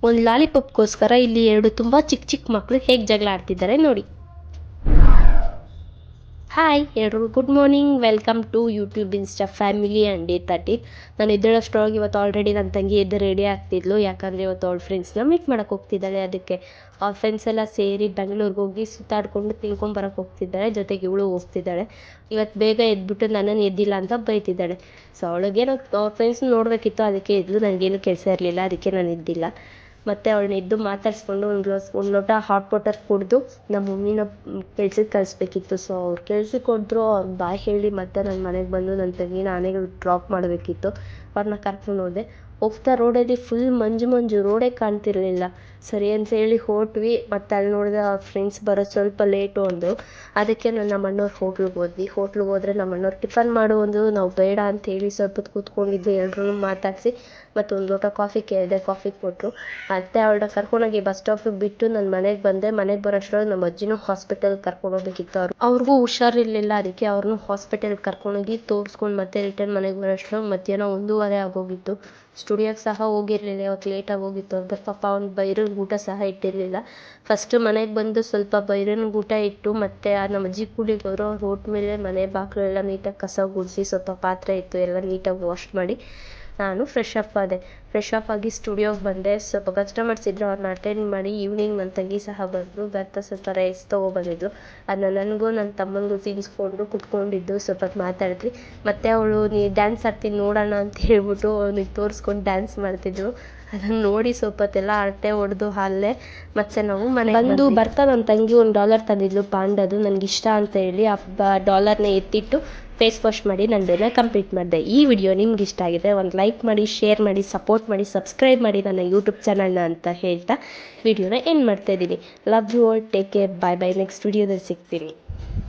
ಒಂದು ಲಾಲಿಪಾಪ್ಗೋಸ್ಕರ ಇಲ್ಲಿ ಎರಡು ತುಂಬ ಚಿಕ್ಕ ಚಿಕ್ಕ ಮಕ್ಕಳು ಹೇಗೆ ಜಗಳ ಆಡ್ತಿದ್ದಾರೆ ನೋಡಿ. ಹಾಯ್ ಎಲ್ರಿಗೂ good morning, welcome to YouTube Insta family and day 13. ನಾನು ಎದ್ದೇಳೋಷ್ಟ್ರೊಳಗೆ ಇವತ್ತು ಆಲ್ರೆಡಿ ನನ್ನ ತಂಗಿ ಎದ್ದು ರೆಡಿ ಆಗ್ತಿದ್ಲು. ಯಾಕಂದರೆ ಇವತ್ತು ಅವಳ ಫ್ರೆಂಡ್ಸ್ನ ಮೀಟ್ ಮಾಡೋಕ್ಕೆ ಹೋಗ್ತಿದ್ದಾಳೆ. ಅದಕ್ಕೆ ಅವ್ರ ಫ್ರೆಂಡ್ಸ್ ಎಲ್ಲ ಸೇರಿ ಬೆಂಗಳೂರಿಗೆ ಹೋಗಿ ಸುತ್ತಾಡ್ಕೊಂಡು ತಿಳ್ಕೊಂಬರಕ್ಕೆ ಹೋಗ್ತಿದ್ದಾಳೆ. ಜೊತೆಗೆ ಇವಳು ಹೋಗ್ತಿದ್ದಾಳೆ. ಇವತ್ತು ಬೇಗ ಎದ್ಬಿಟ್ಟು ನನ್ನನ್ನು ಎದ್ದಿಲ್ಲ ಅಂತ ಬೈತಿದ್ದಾಳೆ. ಸೊ ಅವಳಿಗೇನೋ ಅವ್ರ ಫ್ರೆಂಡ್ಸ್ನ ನೋಡಬೇಕಿತ್ತು, ಅದಕ್ಕೆ ಎದ್ಲು. ನನಗೇನು ಕೆಲಸ ಇರಲಿಲ್ಲ, ಅದಕ್ಕೆ ನಾನು ಎದ್ದಿಲ್ಲ. ಮತ್ತು ಅವಳನ್ನ ಎದ್ದು ಮಾತಾಡಿಸ್ಕೊಂಡು ಒಂದು ಲೋಟ ಹಾಟ್ ವಾಟರ್ ಕುಡಿದು ನಮ್ಮ ಮಮ್ಮಿನ ಕೆಲ್ಸಕ್ಕೆ ಕಳಿಸ್ಬೇಕಿತ್ತು. ಸೊ ಅವ್ರು ಕೆಲ್ಸಕ್ಕೆ ಹೋದ್ರು. ಅವ್ರು ಬಾಯ್ ಹೇಳಿ ಮತ್ತೆ ನನ್ನ ಮನೆಗೆ ಬಂದು ನನ್ನ ತಂಗಿ ನಾನೇ ಡ್ರಾಪ್ ಮಾಡಬೇಕಿತ್ತು. ಅವ್ರನ್ನ ಕರ್ಕೊಂಡು ಹೋದೆ. ಹೋಗ್ತಾ ರೋಡಲ್ಲಿ ಫುಲ್ ಮಂಜು, ರೋಡೇ ಕಾಣ್ತಿರಲಿಲ್ಲ. ಸರಿ ಅಂತ ಹೇಳಿ ಹೊರಟ್ವಿ. ಮತ್ತು ಅಲ್ಲಿ ನೋಡಿದ್ರೆ ಅವ್ರ ಫ್ರೆಂಡ್ಸ್ ಬರೋದು ಸ್ವಲ್ಪ ಲೇಟು ಅಂದರು. ಅದಕ್ಕೆ ನಮ್ಮ ಅಣ್ಣವ್ರ ಹೋಟ್ಲಿಗೆ ಹೋದರೆ ನಮ್ಮ ಅಣ್ಣವ್ರು ಟಿಫನ್ ಮಾಡು ಅಂದರು. ನಾವು ಬೇಡ ಅಂತ ಹೇಳಿ ಸ್ವಲ್ಪ ಹೊತ್ತು ಕೂತ್ಕೊಂಡಿದ್ದು, ಎಲ್ಲರೂ ಮಾತಾಡಿಸಿ ಮತ್ತು ಒಂದು ಲೋಟ ಕಾಫಿ ಕೇಳಿದೆ, ಕಾಫಿ ಕೊಟ್ಟರು. ಮತ್ತೆ ಅವಳನ್ನ ಕರ್ಕೊಂಡೋಗಿ ಬಸ್ ಸ್ಟಾಪಿಗೆ ಬಿಟ್ಟು ನಾನು ಮನೆಗೆ ಬಂದೆ. ಮನೆಗೆ ಬರೋಷ್ಟ್ರೊಳಗೆ ನಮ್ಮ ಅಜ್ಜಿನೂ ಹಾಸ್ಪಿಟಲ್ಗೆ ಕರ್ಕೊಂಡೋಗ್ಬೇಕಿತ್ತು. ಅವ್ರಿಗೂ ಹುಷಾರಿರಲಿಲ್ಲ. ಅದಕ್ಕೆ ಅವ್ರನ್ನೂ ಹಾಸ್ಪಿಟಲ್ಗೆ ಕರ್ಕೊಂಡೋಗಿ ತೋರಿಸ್ಕೊಂಡು ಮತ್ತೆ ರಿಟರ್ನ್ ಮನೆಗೆ ಬರೋಷ್ಟ್ರೊಳಗೆ ಮಧ್ಯಾಹ್ನ 1:30 ಆಗೋಗಿತ್ತು. ಸ್ಟುಡಿಯೋಗೆ ಸಹ ಹೋಗಿರಲಿಲ್ಲ, ಇವತ್ತು ಲೇಟಾಗಿ ಹೋಗಿತ್ತು ಅಂತ ಪಾಪ ಅವ್ನು ಬೈರನ್ಗೆ ಊಟ ಸಹ ಇಟ್ಟಿರಲಿಲ್ಲ. ಫಸ್ಟು ಮನೆಗೆ ಬಂದು ಸ್ವಲ್ಪ ಬೈರನ್ಗೆ ಊಟ ಇಟ್ಟು ಮತ್ತು ನಮ್ಮ ಅಜ್ಜಿ ಕೂಲಿಗೆ ಹೋದ್ರು. ಅವ್ರು ಹೋದ್ಮೇಲೆ ಮನೆ ಬಾಗಿಲೆಲ್ಲ ನೀಟಾಗಿ ಕಸ ಗುಡಿಸಿ ಸ್ವಲ್ಪ ಪಾತ್ರೆ ಇತ್ತು ಎಲ್ಲ ನೀಟಾಗಿ ವಾಶ್ ಮಾಡಿ ನಾನು ಫ್ರೆಶ್ ಅಪ್ ಆದೆ. ಫ್ರೆಶ್ ಅಪ್ ಆಗಿ ಸ್ಟುಡಿಯೋಗೆ ಬಂದೆ. ಸ್ವಲ್ಪ ಕಸ್ಟಮರ್ಸ್ ಇದ್ದರು, ಅವ್ರನ್ನ ಅಟೆಂಡ್ ಮಾಡಿ ಈವ್ನಿಂಗ್ ನನ್ನ ತಂಗಿ ಸಹ ಬಂದರು. ಬರ್ತಾ ಸ್ವಲ್ಪ ರೈಸ್ ತೊಗೊಬಂದಿದ್ಲು. ಅದನ್ನ ನನಗೂ ನನ್ನ ತಮ್ಮನಿಗೂ ತಿನ್ನಿಸ್ಕೊಂಡು ಕುತ್ಕೊಂಡಿದ್ದು ಸ್ವಲ್ಪ ಹೊತ್ತು ಮಾತಾಡಿದ್ವಿ. ಮತ್ತು ಅವಳು ನೀ ಡ್ಯಾನ್ಸ್ ಆಡ್ತೀನಿ ನೋಡೋಣ ಅಂತ ಹೇಳ್ಬಿಟ್ಟು ಅವನಿಗೆ ತೋರಿಸ್ಕೊಂಡು ಡ್ಯಾನ್ಸ್ ಮಾಡ್ತಿದ್ಳು. ಅದನ್ನು ನೋಡಿ ಸ್ವಲ್ಪ ಹೊತ್ತೆಲ್ಲ ಹರಟೆ ಹೊಡೆದು ಅಲ್ಲೇ ಮತ್ತು ನಾವು ಮನೆಗೆ ಬರ್ತಾ ನನ್ನ ತಂಗಿ $1 ತಂದಿದ್ಲು, ಪಾಂಡದು. ನನಗಿಷ್ಟ ಅಂತ ಹೇಳಿ ಆ $1ನ ಎತ್ತಿಟ್ಟು ಫೇಸ್ ವಾಶ್ ಮಾಡಿ ನಾನು ಡೇನ ಕಂಪ್ಲೀಟ್ ಮಾಡಿದೆ. ಈ ವಿಡಿಯೋ ನಿಮ್ಗೆ ಇಷ್ಟ ಆಗಿದೆ ಒಂದು ಲೈಕ್ ಮಾಡಿ, ಶೇರ್ ಮಾಡಿ, ಸಪೋರ್ಟ್ ಮಾಡಿ, ಸಬ್ಸ್ಕ್ರೈಬ್ ಮಾಡಿ ನನ್ನ ಯೂಟ್ಯೂಬ್ ಚಾನಲ್ನ ಅಂತ ಹೇಳ್ತಾ ವಿಡಿಯೋನ ಎಂಡ್ ಮಾಡ್ತಾಯಿದ್ದೀನಿ. Love you all, take care, bye bye. Next ವಿಡಿಯೋದಲ್ಲಿ ಸಿಗ್ತೀನಿ.